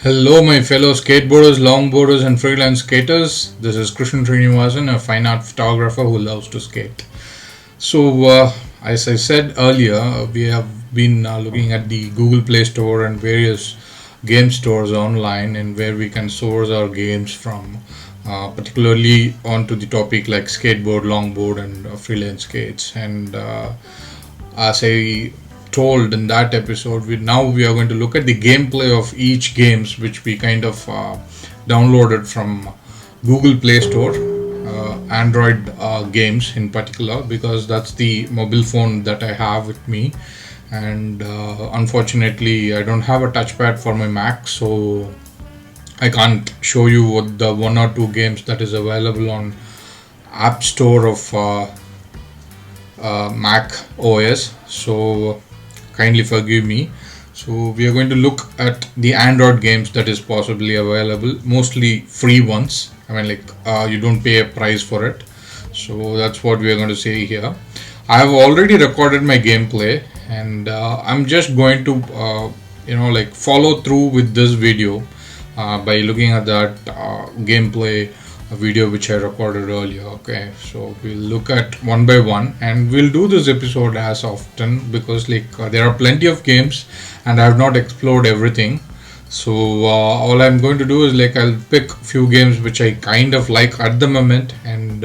Hello, my fellow skateboarders, longboarders, and freelance skaters. This is Krishnan Srinivasan, a fine art photographer who loves to skate. As I said earlier, we have been looking at the Google Play Store and various game stores online, and where we can source our games from, particularly onto the topic like skateboard, longboard, and freelance skates. And as I told in that episode, we are going to look at the gameplay of each games which we kind of downloaded from Google Play Store, Android games in particular, because that's the mobile phone that I have with me. And unfortunately, I don't have a touchpad for my Mac, so I can't show you what the one or two games that is available on App Store of Mac OS. So kindly forgive me. So we are going to look at the Android games that is possibly available, mostly free ones. I mean, like you don't pay a price for it. So that's what we are going to say here. I have already recorded my gameplay, and I'm just going to follow through with this video by looking at that gameplay video which I recorded earlier. Okay, so we'll look at one by one, and we'll do this episode as often because there are plenty of games and I have not explored everything. So all I'm going to do is I'll pick few games which I kind of like at the moment, and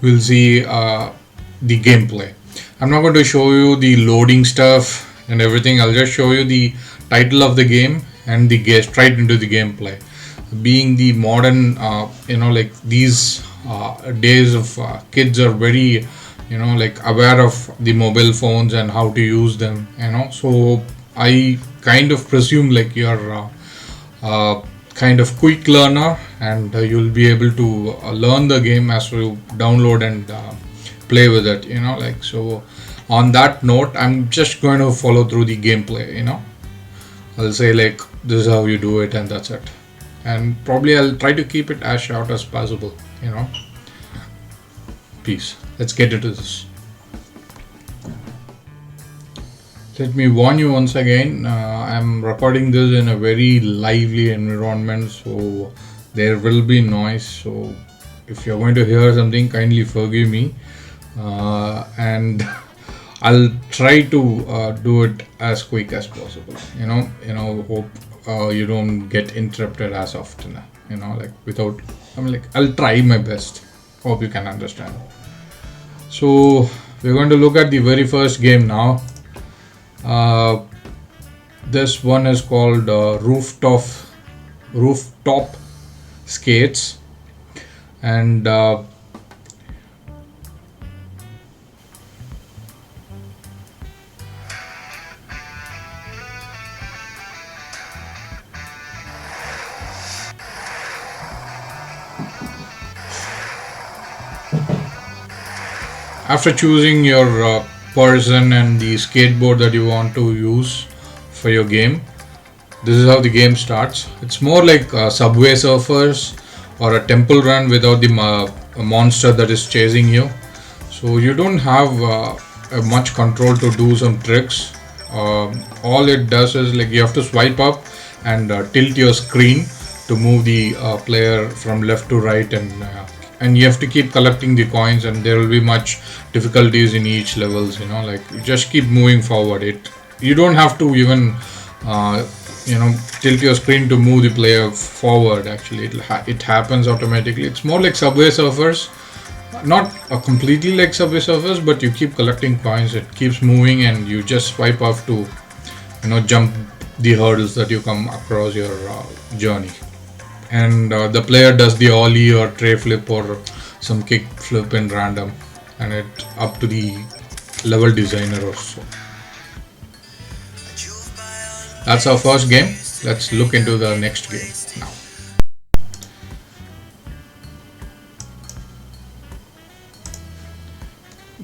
we'll see the gameplay. I'm not going to show you the loading stuff and everything. I'll just show you the title of the game and the get straight into the gameplay. Being the modern, these days of kids are very, aware of the mobile phones and how to use them. So I kind of presume you're kind of quick learner, and you'll be able to learn the game as you download and play with it. So. On that note, I'm just going to follow through the gameplay. I'll say this is how you do it, and that's it. And probably I'll try to keep it as short as possible. Peace. Let's get into this. Let me warn you once again, I'm recording this in a very lively environment, so there will be noise. So if you're going to hear something, kindly forgive me. And I'll try to do it as quick as possible. Hope you don't get interrupted as often. I'll try my best. Hope you can understand. So we're going to look at the very first game now. This one is called Rooftop Skates, and after choosing your person and the skateboard that you want to use for your game, this is how the game starts. It's more like Subway Surfers or a temple run without the monster that is chasing you. So you don't have much control to do some tricks. All it does is you have to swipe up and tilt your screen to move the player from left to right, and you have to keep collecting the coins, and there will be much difficulties in each levels. You just keep moving forward. You don't have to even tilt your screen to move the player forward. Actually, it happens automatically. It's more like Subway Surfers, not completely like Subway Surfers, but you keep collecting coins. It keeps moving, and you just swipe off to jump the hurdles that you come across your journey. And the player does the ollie or tray flip or some kick flip in random, and it's up to the level designer or so. That's our first game. Let's look into the next game now.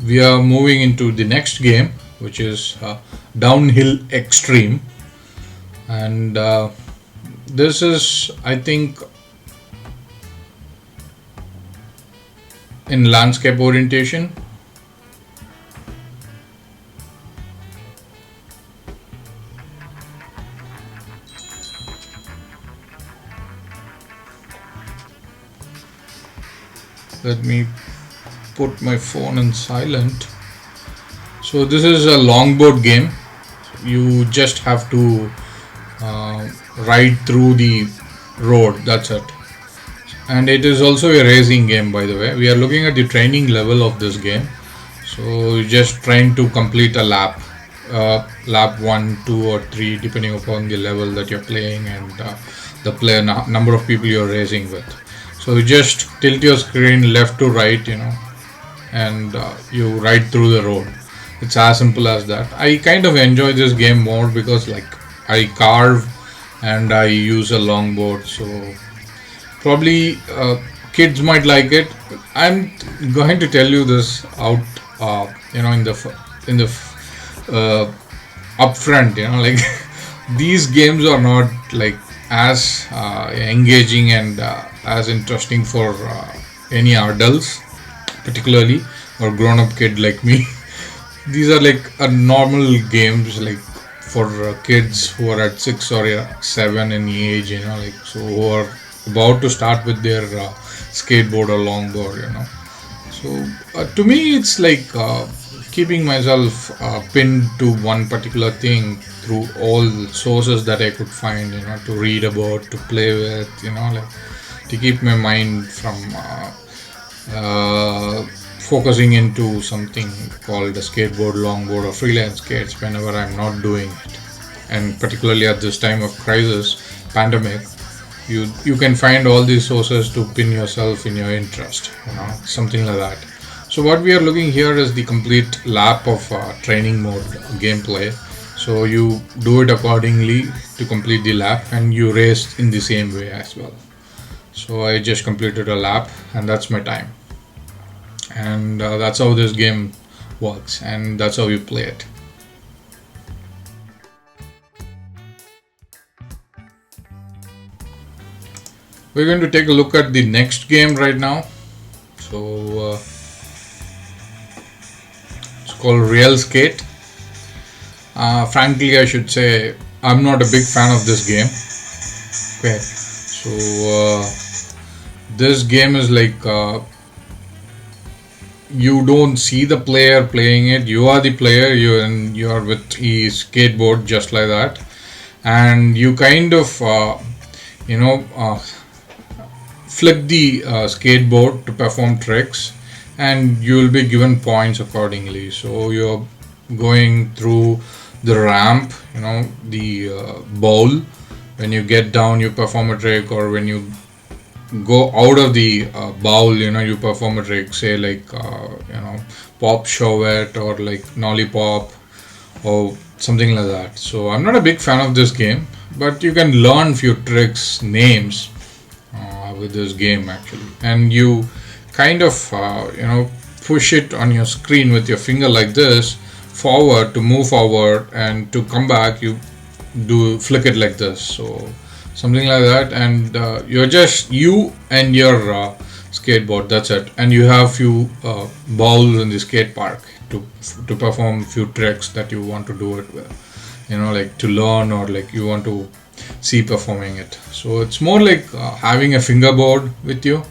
We are moving into the next game, which is Downhill Extreme, and this is, I think, in landscape orientation. Let me put my phone in silent. So this is a longboard game. You just have to ride through the road. That's it. And it is also a racing game, by the way. We are looking at the training level of this game. So you're just trying to complete a lap, lap 1, 2, or 3, depending upon the level that you're playing and the player number of people you're racing with. So you just tilt your screen left to right, and you ride through the road. It's as simple as that. I kind of enjoy this game more because like I carve and I use a longboard, so probably kids might like it. I'm going to tell you this out, in the uh, upfront. Like these games are not like as engaging and as interesting for any adults, particularly or grown-up kid like me. These are like a normal games like for kids who are at 6 or 7 in age, like so who are about to start with their skateboard or longboard. So to me, it's like keeping myself pinned to one particular thing through all sources that I could find, to read about, to play with, like to keep my mind from focusing into something called a skateboard, longboard, or freelance skates whenever I'm not doing it. And particularly at this time of crisis, pandemic, you can find all these sources to pin yourself in your interest, something like that. So what we are looking here is the complete lap of training mode gameplay. So you do it accordingly to complete the lap, and you race in the same way as well. So I just completed a lap, and that's my time. And that's how this game works, and that's how you play it. We're going to take a look at the next game right now. So it's called Real Skate. Frankly, I should say I'm not a big fan of this game. Okay, so this game is like you don't see the player playing it. You are the player. You are with a skateboard just like that, and you kind of flick the skateboard to perform tricks, and you will be given points accordingly. So you're going through the ramp, the bowl. When you get down, you perform a trick, or when you go out of the bowl, you perform a trick, say like pop shove or like nollie pop or something like that. So I'm not a big fan of this game, but you can learn few tricks names with this game actually, and you kind of push it on your screen with your finger like this forward to move forward, and to come back you do flick it like this, so something like that. And you're just you and your skateboard, that's it, and you have few balls in the skate park to perform few tricks that you want to do it with, like to learn, or like you want to see performing it. So it's more like having a fingerboard with you,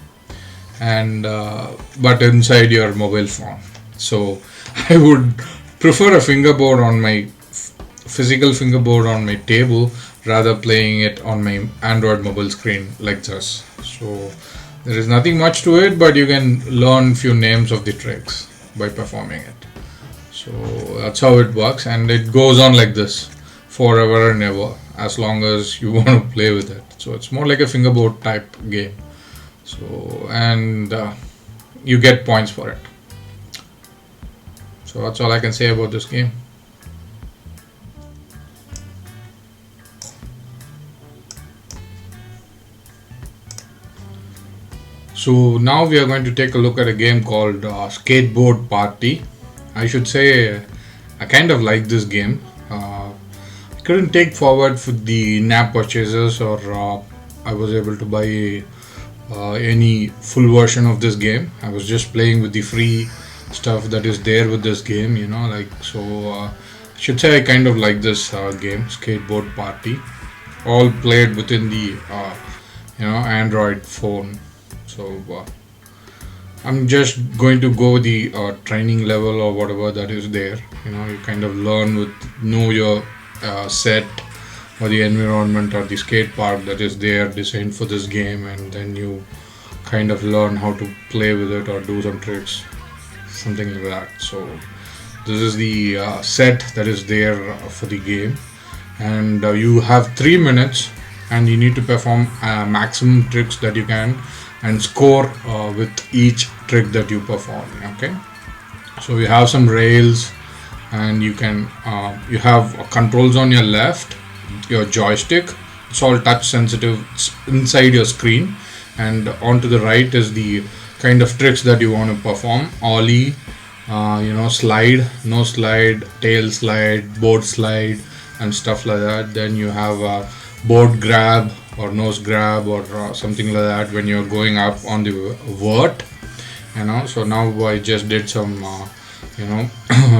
and but inside your mobile phone. So I would prefer a fingerboard on my physical fingerboard on my table rather playing it on my Android mobile screen like this. So there is nothing much to it, but you can learn few names of the tricks by performing it. So that's how it works, and it goes on like this forever and ever as long as you want to play with it. So it's more like a fingerboard type game. So and you get points for it. So that's all I can say about this game. So now we are going to take a look at a game called Skateboard Party. I should say I kind of like this game. I couldn't take forward for the in-app purchases, or I was able to buy any full version of this game. I was just playing with the free stuff that is there with this game, like so. I should say I kind of like this game, Skateboard Party. All played within the Android phone. So I'm just going to go the training level or whatever that is there. You kind of learn with know your set or the environment or the skate park that is there designed for this game, and then you kind of learn how to play with it or do some tricks, something like that. So this is the set that is there for the game, and you have 3 minutes, and you need to perform maximum tricks that you can and score with each trick that you perform. Okay, so we have some rails, and you have controls on your left, your joystick. It's all touch sensitive. It's inside your screen, and onto the right is the kind of tricks that you want to perform: ollie, slide, no slide, tail slide, board slide, and stuff like that. Then you have a board grab or nose grab or something like that when you're going up on the vert. So now I just did some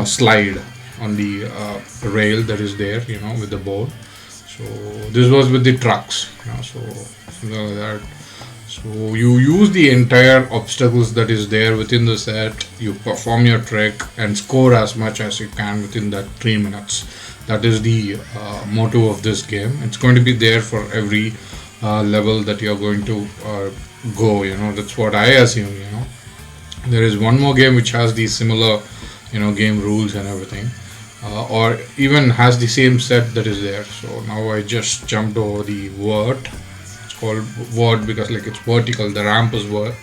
slide on the rail that is there, with the board. So this was with the trucks, so something like that. So you use the entire obstacles that is there within the set. You perform your trick and score as much as you can within that 3 minutes. That is the motto of this game. It's going to be there for every level that you're going to go. That's what I assume. There is one more game which has these similar, game rules and everything, or even has the same set that is there. So now I just jumped over the vert. Called vert because it's vertical. The ramp is vert.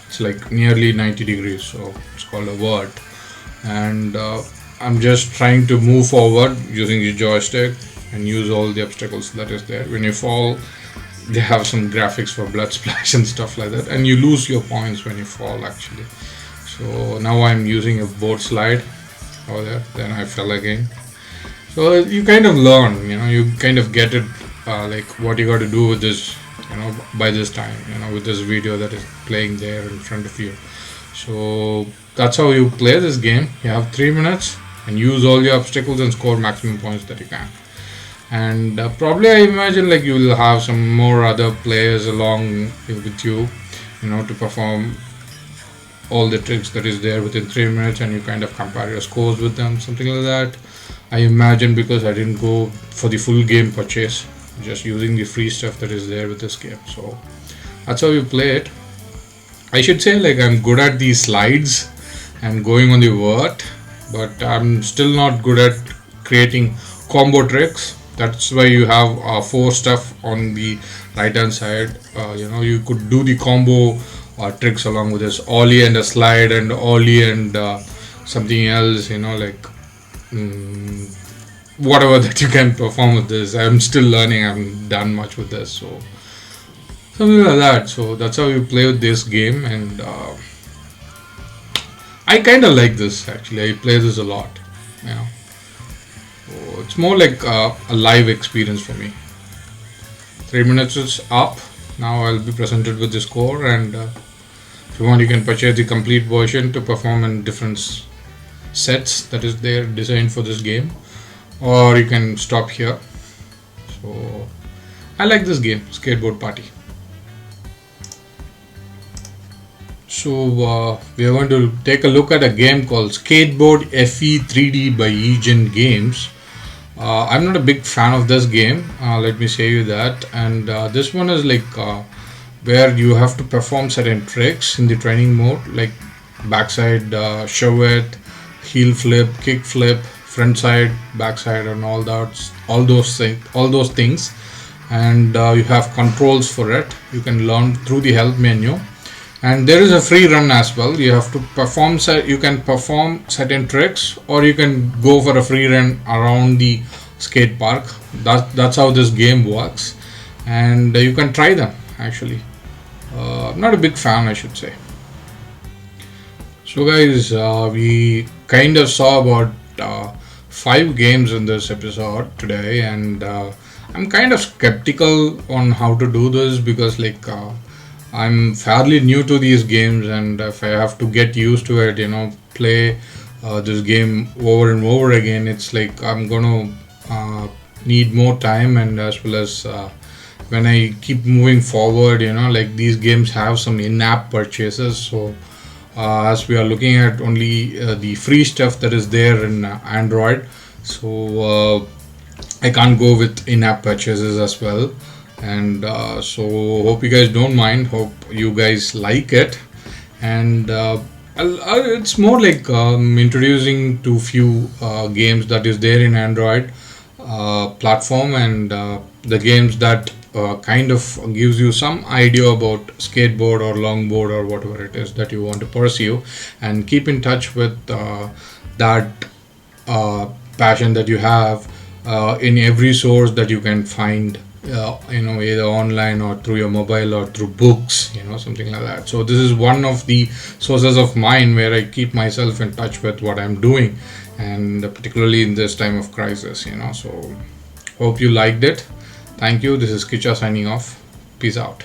It's nearly 90 degrees, so it's called a vert. And I'm just trying to move forward using the joystick and use all the obstacles that is there. When you fall, they have some graphics for blood splash and stuff like that, and you lose your points when you fall actually. So now I'm using a board slide over there. Then I fell again. So you kind of learn, you kind of get it, what you got to do with this, by this time, with this video that is playing there in front of you. So that's how you play this game. You have 3 minutes and use all your obstacles and score maximum points that you can. And probably I imagine you will have some more other players along with you, to perform all the tricks that is there within 3 minutes, and you kind of compare your scores with them, something like that. I imagine, because I didn't go for the full game purchase, just using the free stuff that is there with this game. So that's how you play it. I should say I'm good at these slides and going on the vert, but I'm still not good at creating combo tricks. That's why you have 4 stuff on the right hand side. You could do the combo tricks along with this ollie and a slide and ollie and something else, whatever that you can perform with this. I'm still learning. I haven't done much with this, so something like that. So that's how you play with this game, and I kind of like this actually. I play this a lot. So it's more like a live experience for me. 3 minutes is up. Now I'll be presented with the score, and if you want, you can purchase the complete version to perform in different sets that is there designed for this game, or you can stop here. So I like this game, Skateboard Party. So we are going to take a look at a game called Skateboard FE 3D by Egon Games. I'm not a big fan of this game, let me say you that. And this one is where you have to perform certain tricks in the training mode, like backside shove-it, heel flip, kick flip, front side, backside, and all those things. And you have controls for it. You can learn through the help menu. And there is a free run as well. You have to perform. You can perform certain tricks, or you can go for a free run around the skate park. That's how this game works, and you can try them. Actually, I'm not a big fan, I should say. So, guys, we kind of saw about 5 games in this episode today, and I'm kind of skeptical on how to do this because, I'm fairly new to these games, and if I have to get used to it, play this game over and over again, it's I'm gonna need more time, and as well as when I keep moving forward, these games have some in-app purchases, so as we are looking at only the free stuff that is there in Android. So I can't go with in-app purchases as well. And so hope you guys don't mind. Hope you guys like it. And it's more like introducing to few games that is there in Android platform, and the games that kind of gives you some idea about skateboard or longboard or whatever it is that you want to pursue, and keep in touch with that passion that you have in every source that you can find, either online or through your mobile or through books, something like that. So this is one of the sources of mine where I keep myself in touch with what I'm doing, and particularly in this time of crisis. So hope you liked it. Thank you. This is Kicha signing off. Peace out.